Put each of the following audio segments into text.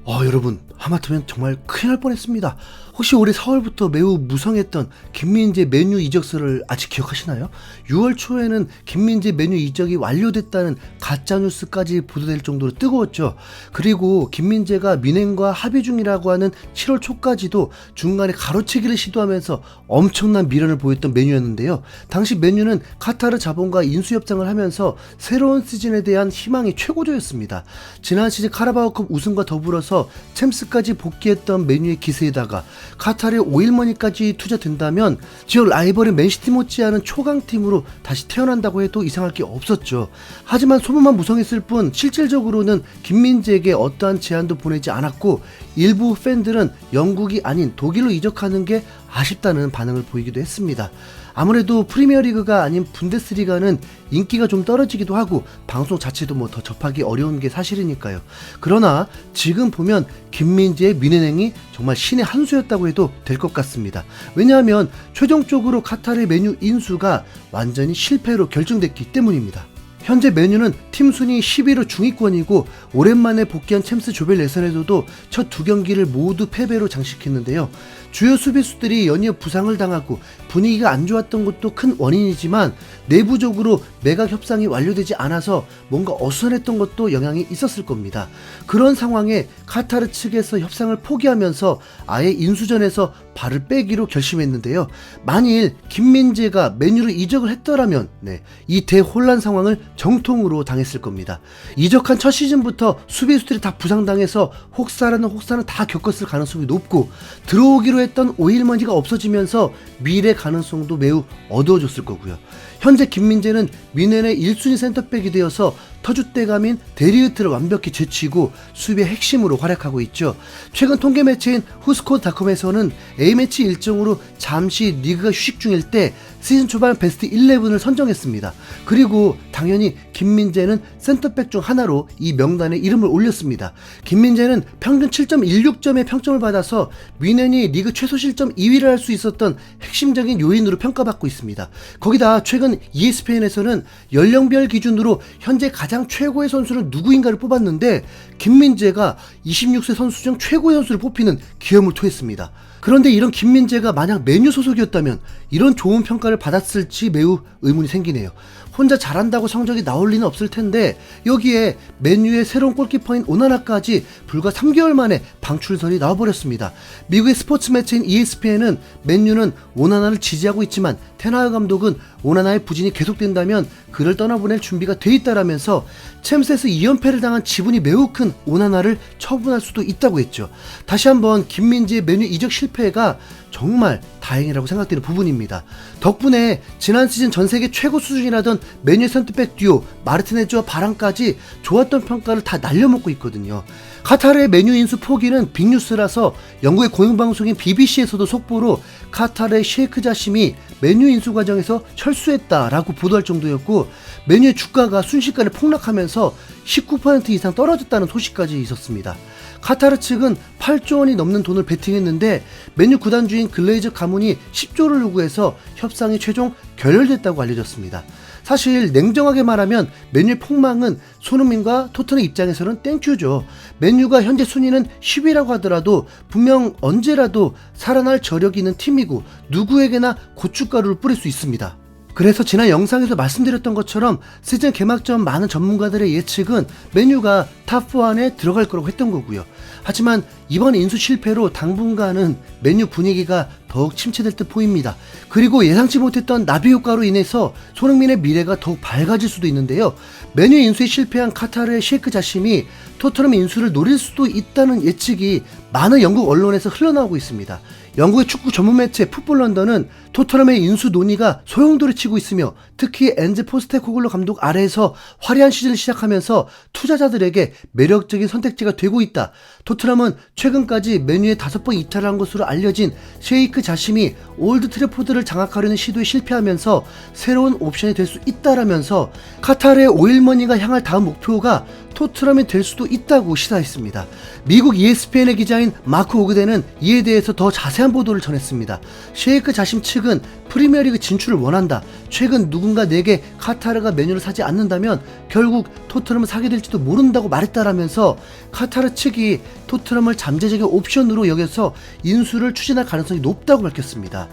여러분, 하마터면 정말 큰일 날 뻔했습니다. 혹시 올해 4월부터 매우 무성했던 김민재 맨유 이적설을 아직 기억하시나요? 6월 초에는 김민재 맨유 이적이 완료됐다는 가짜뉴스까지 보도될 정도로 뜨거웠죠. 그리고 김민재가 미넨과 합의 중이라고 하는 7월 초까지도 중간에 가로채기를 시도하면서 엄청난 미련을 보였던 맨유였는데요. 당시 맨유는 카타르 자본과 인수협상을 하면서 새로운 시즌에 대한 희망이 최고조였습니다. 지난 시즌 카라바오컵 우승과 더불어서 챔스까지 복귀했던 맨유의 기세에다가 카타르의 오일머니까지 투자된다면 지역 라이벌인 맨시티 못지않은 초강팀으로 다시 태어난다고 해도 이상할 게 없었죠. 하지만 소문만 무성했을 뿐 실질적으로는 김민재에게 어떠한 제안도 보내지 않았고, 일부 팬들은 영국이 아닌 독일로 이적하는 게 아쉽다는 반응을 보이기도 했습니다. 아무래도 프리미어리그가 아닌 분데스리가는 인기가 좀 떨어지기도 하고 방송 자체도 더 접하기 어려운 게 사실이니까요. 그러나 지금 보면 김민재의 미네행이 정말 신의 한 수였다고 해도 될 것 같습니다. 왜냐하면 최종적으로 카타르의 맨유 인수가 완전히 실패로 결정됐기 때문입니다. 현재 맨유는 팀 순위 11위 중위권이고 오랜만에 복귀한 챔스 조별 예선에서도 첫 두 경기를 모두 패배로 장식했는데요. 주요 수비수들이 연이어 부상을 당하고 분위기가 안 좋았던 것도 큰 원인이지만 내부적으로 매각 협상이 완료되지 않아서 뭔가 어수선했던 것도 영향이 있었을 겁니다. 그런 상황에 카타르 측에서 협상을 포기하면서 아예 인수전에서 발을 빼기로 결심했는데요. 만일 김민재가 맨유로 이적을 했더라면 이 대혼란 상황을 정통으로 당했을 겁니다. 이적한 첫 시즌부터 수비수들이 다 부상당해서 혹사라는 혹사는 다 겪었을 가능성이 높고, 들어오기로 했던 오일머니가 없어지면서 미래 가능성도 매우 어두워졌을 거고요. 현재 김민재는 미넨의 1순위 센터백이 되어서 터줏대감인 데리우트를 완벽히 제치고 수비의 핵심으로 활약하고 있죠. 최근 통계 매체인 후스코드닷컴에서는 A매치 일정으로 잠시 리그가 휴식 중일 때 시즌 초반 베스트 11을 선정했습니다. 그리고 당연히 김민재는 센터백 중 하나로 이 명단에 이름을 올렸습니다. 김민재는 평균 7.16점의 평점을 받아서 미넨이 리그 최소 실점 2위를 할 수 있었던 핵심적인 요인으로 평가받고 있습니다. 거기다 최근 ESPN에서는 연령별 기준으로 현재 가장 최고의 선수는 누구인가를 뽑았는데 김민재가 26세 선수 중 최고의 선수를 뽑히는 기염을 토했습니다. 그런데 이런 김민재가 만약 맨유 소속이었다면 이런 좋은 평가를 받았을지 매우 의문이 생기네요. 혼자 잘한다고 성적이 나올 리는 없을 텐데 여기에 맨유의 새로운 골키퍼인 오나나까지 불과 3개월 만에 방출설이 나와버렸습니다. 미국의 스포츠 매체인 ESPN은 맨유는 오나나를 지지하고 있지만 테나흐 감독은 오나나의 부진이 계속된다면 그를 떠나보낼 준비가 돼 있다라면서 챔스에서 2연패를 당한 지분이 매우 큰 오나나를 처분할 수도 있다고 했죠. 다시 한번 김민재의 맨유 이적 실패가 정말 다행이라고 생각되는 부분입니다. 덕분에 지난 시즌 전세계 최고 수준이라던 맨유의 센터백 듀오 마르티네즈와 바란까지 좋았던 평가를 다 날려먹고 있거든요. 카타르의 맨유 인수 포기는 빅뉴스라서 영국의 공영방송인 BBC에서도 속보로 카타르의 셰이크 자심이 맨유 인수 과정에서 철수했다라고 보도할 정도였고, 맨유의 주가가 순식간에 폭락하면서 19% 이상 떨어졌다는 소식까지 있었습니다. 카타르 측은 8조 원이 넘는 돈을 베팅했는데 맨유 구단주인 글레이저 가문이 10조를 요구해서 협상이 최종 결렬됐다고 알려졌습니다. 사실 냉정하게 말하면 맨유의 폭망은 손흥민과 토트넘 입장에서는 땡큐죠. 맨유가 현재 순위는 10위라고 하더라도 분명 언제라도 살아날 저력이 있는 팀이고 누구에게나 고춧가루를 뿌릴 수 있습니다. 그래서 지난 영상에서 말씀드렸던 것처럼 시즌 개막 전 많은 전문가들의 예측은 맨유가 탑4 안에 들어갈 거라고 했던 거고요. 하지만 이번 인수 실패로 당분간은 맨유 분위기가 더욱 침체될 듯 보입니다. 그리고 예상치 못했던 나비 효과로 인해서 손흥민의 미래가 더욱 밝아질 수도 있는데요. 맨유 인수에 실패한 카타르의 셰이크 자심이 토트넘 인수를 노릴 수도 있다는 예측이 많은 영국 언론에서 흘러나오고 있습니다. 영국의 축구 전문 매체 풋볼 런던은 토트넘의 인수 논의가 소용돌이 치고 있으며 특히 엔즈 포스테코글루 감독 아래에서 화려한 시즌을 시작하면서 투자자들에게 매력적인 선택지가 되고 있다. 토트넘은 최근까지 맨유에 5번 이탈을 한 것으로 알려진 셰이크 자심이 올드 트래포드를 장악하려는 시도에 실패하면서 새로운 옵션이 될 수 있다라면서 카타르의 오일머니가 향할 다음 목표가 토트넘이 될 수도 있다고 시사했습니다. 미국 ESPN의 기자인 마크 오그덴은 이에 대해서 더 자세한 보도를 전했습니다. 셰이크 자심 측은 프리미어리그 진출을 원한다. 최근 누군가 내게 카타르가 메뉴를 사지 않는다면 결국 토트넘을 사게 될지도 모른다고 말했다라면서 카타르 측이 토트넘을 잠재적인 옵션으로 여겨서 인수를 추진할 가능성이 높다고 밝혔습니다.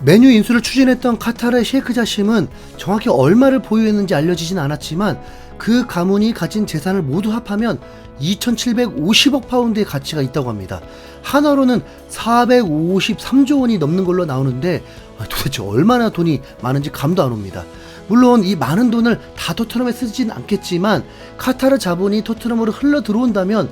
메뉴 인수를 추진했던 카타르의 셰이크 자심은 정확히 얼마를 보유했는지 알려지진 않았지만 그 가문이 가진 재산을 모두 합하면 2,750억 파운드의 가치가 있다고 합니다. 한화로는 453조 원이 넘는 걸로 나오는데 도대체 얼마나 돈이 많은지 감도 안 옵니다. 물론 이 많은 돈을 다 토트넘에 쓰진 않겠지만 카타르 자본이 토트넘으로 흘러 들어온다면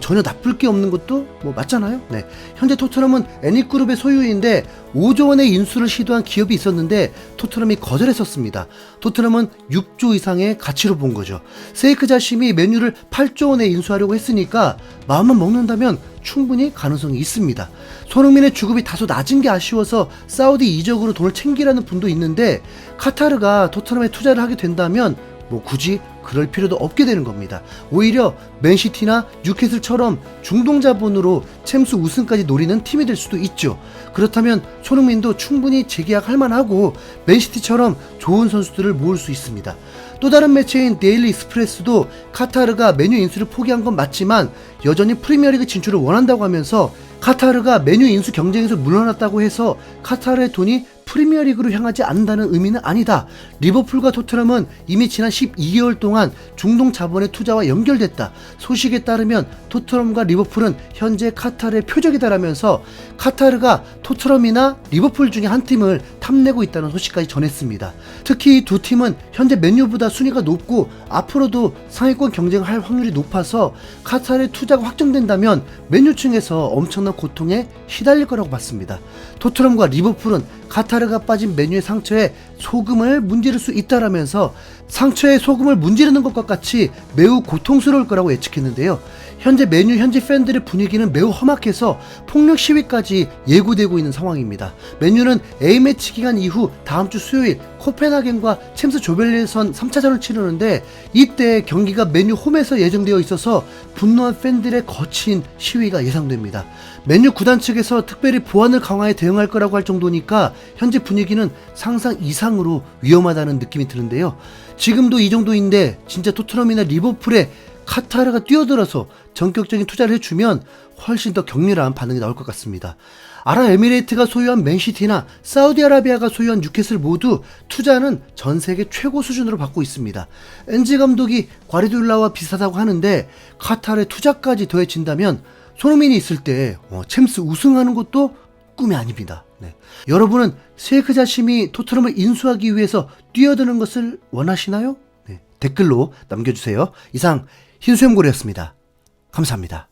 전혀 나쁠 게 없는 것도 맞잖아요. 네. 현재 토트넘은 애닉그룹의 소유인데 5조 원의 인수를 시도한 기업이 있었는데 토트넘이 거절했었습니다. 토트넘은 6조 이상의 가치로 본 거죠. 셰이크 자심이 메뉴를 8조 원에 인수하려고 했으니까 마음만 먹는다면 충분히 가능성이 있습니다. 손흥민의 주급이 다소 낮은 게 아쉬워서 사우디 이적으로 돈을 챙기라는 분도 있는데 카타르가 토트넘에 투자를 하게 된다면 굳이 그럴 필요도 없게 되는 겁니다. 오히려 맨시티나 뉴캐슬처럼 중동 자본으로 챔스 우승까지 노리는 팀이 될 수도 있죠. 그렇다면 손흥민도 충분히 재계약할 만하고 맨시티처럼 좋은 선수들을 모을 수 있습니다. 또 다른 매체인 데일리 익스프레스도 카타르가 메뉴 인수를 포기한 건 맞지만 여전히 프리미어리그 진출을 원한다고 하면서 카타르가 메뉴 인수 경쟁에서 물러났다고 해서 카타르의 돈이 프리미어리그로 향하지 않는다는 의미는 아니다. 리버풀과 토트넘은 이미 지난 12개월 동안 중동 자본의 투자와 연결됐다. 소식에 따르면 토트넘과 리버풀은 현재 카타르의 표적이다라면서 카타르가 토트넘이나 리버풀 중에 한 팀을 탐내고 있다는 소식까지 전했습니다. 특히 이 두 팀은 현재 맨유보다 순위가 높고 앞으로도 상위권 경쟁을 할 확률이 높아서 카타르의 투자가 확정된다면 맨유층에서 엄청난 고통에 시달릴 거라고 봤습니다. 토트넘과 리버풀은 카타르가 빠진 메뉴의 상처에 소금을 문지를 수 있다라면서 상처에 소금을 문지르는 것과 같이 매우 고통스러울 거라고 예측했는데요. 현재 메뉴 현지 팬들의 분위기는 매우 험악해서 폭력 시위까지 예고되고 있는 상황입니다. 메뉴는 A매치 기간 이후 다음 주 수요일 코펜하겐과 챔스 조별예선 3차전을 치르는데 이때 경기가 메뉴 홈에서 예정되어 있어서 분노한 팬들의 거친 시위가 예상됩니다. 메뉴 구단 측에서 특별히 보안을 강화해 대응할 거라고 할 정도니까 현재 분위기는 상상 이상으로 위험하다는 느낌이 드는데요. 지금도 이 정도인데 진짜 토트넘이나 리버풀에 카타르가 뛰어들어서 전격적인 투자를 해주면 훨씬 더 격렬한 반응이 나올 것 같습니다. 아랍에미레이트가 소유한 맨시티나 사우디아라비아가 소유한 뉴캐슬 모두 투자는 전 세계 최고 수준으로 받고 있습니다. 엔지 감독이 과리둘라와 비슷하다고 하는데 카타르의 투자까지 더해진다면 손흥민이 있을 때 챔스 우승하는 것도 꿈이 아닙니다. 네. 여러분은 셰이크 자심이 토트넘을 인수하기 위해서 뛰어드는 것을 원하시나요? 네. 댓글로 남겨주세요. 이상 흰수염고래였습니다. 감사합니다.